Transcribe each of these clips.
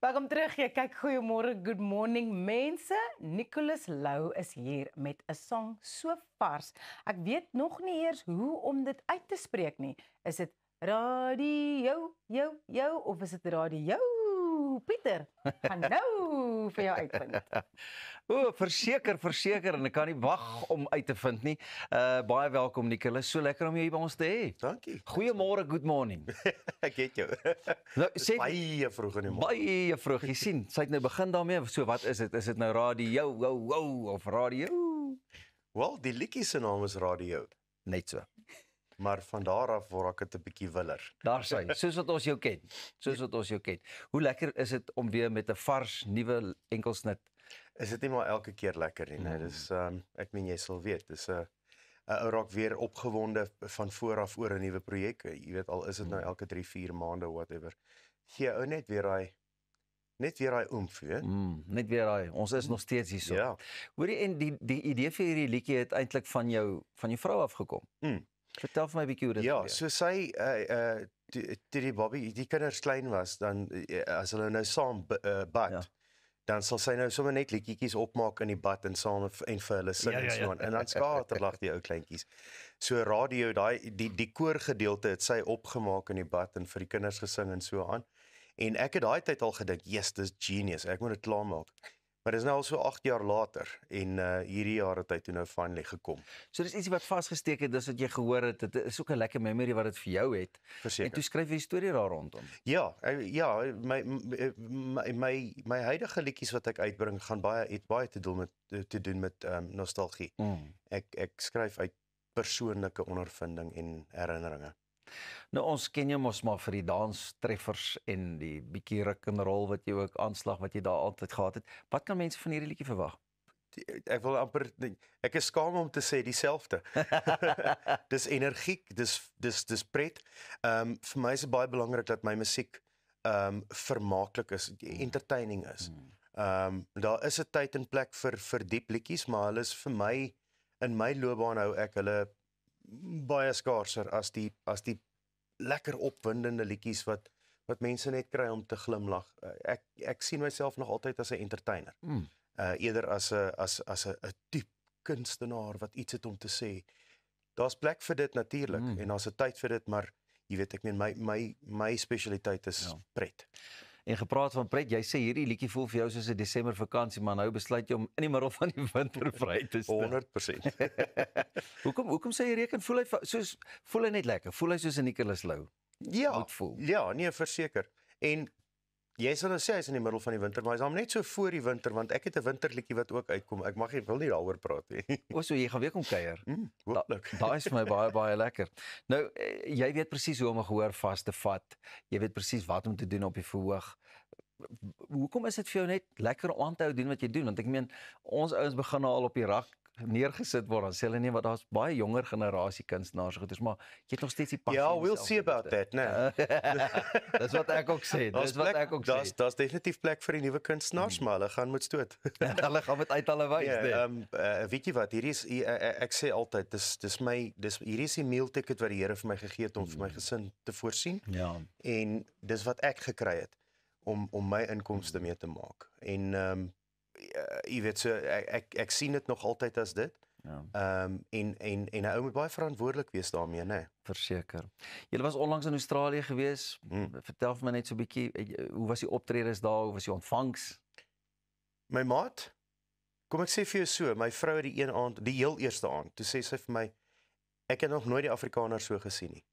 Welkom terug. Jy kyk goeiemôre, good morning mense. Nicholas Lou is hier met 'n song so vars. Ek weet nog nie eers hoe om dit uit te spreek nie. Is dit radio, jou of is dit radio? Pieter, gaan nou vir jou uitvind. O, verseker en ek kan nie wag om uit te vind nie. Baie welkom Nicholas. So lekker om jou hier by ons te hê. Dankie. Goeiemôre, good morning. Ek het jou. Nou, sê Baie vroeg in die môre. baie vroeg. Jy sien, sy het nou begin daarmee. So wat is dit? Is dit nou radio, wow of radio? Wel, die liedjie se naam is Radio, Net so. maar van daar af word ek dit 'n bietjie willer. Daar sy, soos wat ons jou ken. Soos wat ons jou ken. Hoe lekker is dit om weer met 'n vars nuwe enkelsnit? Is dit nie maar elke keer lekker nie, nee? Dis ek meen jy sal weet, dis 'n ou raak weer opgewonde van voor af oor 'n nuwe projek. Jy weet al is dit nou elke 3-4 maande whatever. Gee ou net weer daai oomf, weet. Net weer daai. Ons is nog steeds hierso. Ja. Hoorie, en die idee vir hierdie liedjie het eintlik van jou vrou afgekom. Vertel vir my 'n bietjie hoe dit Ja, gebeur. so sy toe die Bobby, die kinders klein was, dan as hulle nou saam bad, Ja. dan sal sy nou sommer net liedjies opmaak in die bad en saam en vir hulle sing en so aan. En dan skaterlag die ou kleintjies. So radio, die koorgedeelte het sy opgemaak in die bad en vir die kinders gesing en so aan. En ek het daai tyd al gedink, yes, dis genius, ek moet dit klaarmaak. Maar dis nou al so 8 jaar later en hierdie jaar het hy toe nou finally gekom. So dis ietsie wat vasgesteek het, dis wat jy gehoor het. Dit is ook 'n lekker memory wat dit vir jou het. Verseker. En toe skryf jy 'n storie daar rondom. Ja, my huidige liedjies wat ek uitbring het baie te doen met nostalgie. Ek skryf uit persoonlike ondervinding en herinneringe. Nou ons ken jou mos maar vir die danstreffers en die bietjie ruk en rol wat jy ook aanslag wat jy daar altyd gehad het. Wat kan mense van hierdie liedjie verwag? Ek wil amper, ek is skaam om te sê dieselfde. Dis energiek, dis pret. Vir my is dit baie belangrik dat my musiek vermaaklik is, entertaining is. Daar is 'n tyd en plek vir diep liedjies, maar hulle is vir my, in my loopbaan hou ek hulle baie skaarser as die lekker opwindende liedjies wat mense net kry om te glimlag. Ek sien myself nog altyd as 'n entertainer. Eerder as 'n diep kunstenaar wat iets het om te sê. Daar's plek vir dit natuurlik en daar's 'n tyd vir dit, maar jy weet, ek meen my spesialiteit is pret. En gepraat van pret, jy sê hierdie liedjie voel vir jou soos 'n Desember vakansie, maar nou besluit jy om in die middel van die winter vry te staan. 100%. Hoekom sê jy reken voel hy net lekker? Voel hy soos 'n Nicholas Lou? Ja, Moet voel. ja, nee, verseker. En jy sal nou sê hy's in die middel van die winter, maar hy's hom net so voor die winter, want ek het 'n winterliedjie wat ook uitkom. Ek wil nie daaroor praat nie. O, so jy gaan weer kom kuier. Hooplik. Daai is vir my baie lekker. Nou, jy weet presies hoe om 'n gehoor vas te vat. Jy weet presies wat om te doen op die verhoog. Hoekom is dit vir jou net lekker om aan te hou doen wat jy doen? Want ek meen, ons ouens begin al op die rak neergesit word. Dan sê hulle nee, maar daar's baie jonger generasie kunstenaars goeders, maar jy het nog steeds die passie. Ja, we'll see about that, né? Dis wat ek ook sê. Dis wat ek ook sê. Daar's definitief plek vir die nuwe kunstenaars, maar hulle gaan moet stoot. Hulle gaan met uit hulle wys, nee. Weet jy wat, ek sê altyd, hierdie is die mealticket wat die Here vir my gegee het om vir my gesin te voorsien. Ja. En dis wat ek gekry het om my inkomste mee te maak. En jy weet so ek sien dit nog altyd as dit. Ja. En 'n ou moet baie verantwoordelik wees daarmee, né? Verseker. Jy was onlangs in Australië gewees. Vertel vir my net so 'n bietjie, hoe was die optredes daar? Hoe was die ontvangs? My maat, kom ek sê vir jou so, my vrou het die een aand, die heel eerste aand, toe sê sy vir my, ek het nog nooit die Afrikaner so gesien nie.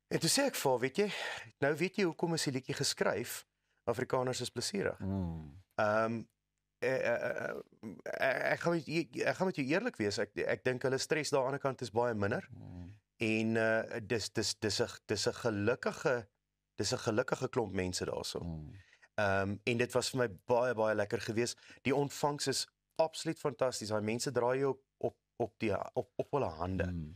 En toe sê ek vir haar, weet jy, nou weet jy hoekom is die liedjie geskryf? Afrikaners is plesierig. Ek gaan met jou eerlik wees, ek dink hulle stres daar aan die ander kant is baie minder. En dis 'n gelukkige klomp mense daarso. En dit was vir my baie lekker geweest. Die ontvangs is absoluut fantasties. Daai mense draai jou op hulle hande.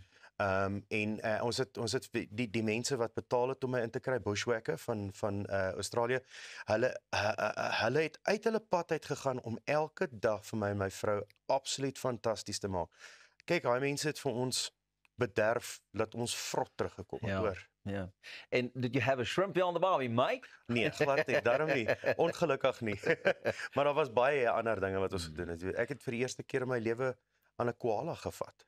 Ons het die mense wat betaal het om my in te kry, bushwhacker van Australië, hulle het uit hulle pad uit gegaan om elke dag vir my en my vrou absoluut fantasties te maak. Kyk, daai mense het vir ons bederf, laat ons vrot teruggekom het, hoor. Ja. And did you have a shrimpy on the barbie, Mike? Nee, glad nie, daarom nie. Ongelukkig nie. Maar daar was baie ander dinge wat ons gedoen het. Ek het vir die eerste keer in my lewe aan 'n koala gevat.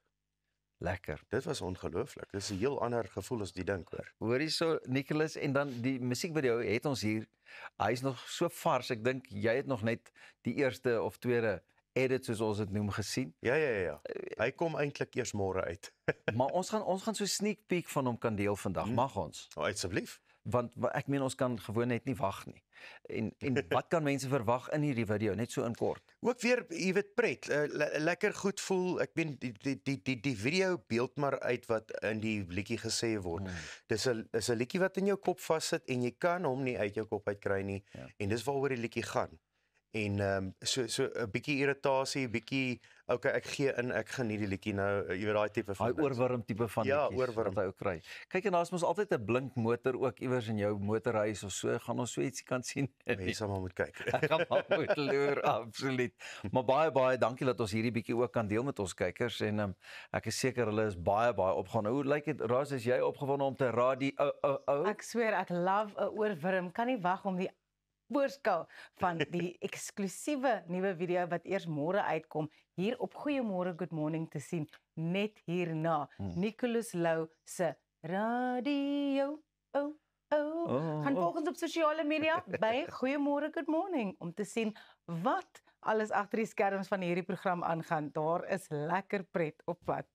Lekker. Dit was ongelooflik. Dis 'n heel ander gevoel as die ding, hoor. Hoorie so, Nicholas, en dan die musiekvideo het ons hier. Hy's nog so vars. Ek dink jy het nog net die eerste of tweede edit soos ons dit noem gesien. Ja. Hy kom eintlik eers môre uit. Maar ons gaan so 'n sneak peek van hom kan deel vandag. Mag ons? Asseblief. Want ek meen ons kan gewoon net nie wag nie. En wat kan mense verwag in hierdie video net so in kort? Ook weer, jy weet, pret, lekker goed voel. Ek meen die video beeld maar uit wat in die liedjie gesê word. Dis 'n liedjie wat in jou kop vassit en jy kan hom nie uit jou kop uitkry nie. Ja. En dis waaroor die liedjie gaan. En so 'n bietjie irritasie, bietjie okay, ek gee in, ek geniet die liedjie nou, jy weet daai tipe van Daai oorwurm tipe van Ja, liedjies oorwurm. wat hy ook kry. Kyk, en daar's mos altyd 'n blink motor ook iewers in jou motorhuis of so, gaan ons so ietsie kan sien. Mense sal maar moet kyk. Ek gaan maar moet loer, absoluut. Maar baie dankie dat ons hierdie bietjie ook kan deel met ons kykers en ek is seker hulle is baie opgewonde. Hoe lyk dit, Ras, is jy opgewonde om te raad die Ek sweer, ek love 'n oorwurm. Kan nie wag om die voorskou van die eksklusiewe nuwe video wat eers môre uitkom hier op Goeiemôre Good Morning te sien net hierna. Nicholas Lou se radio. Gaan volg ons op sosiale media by Goeiemôre Good Morning om te sien wat alles agter die skerms van hierdie program aangaan. Daar is lekker pret op pad.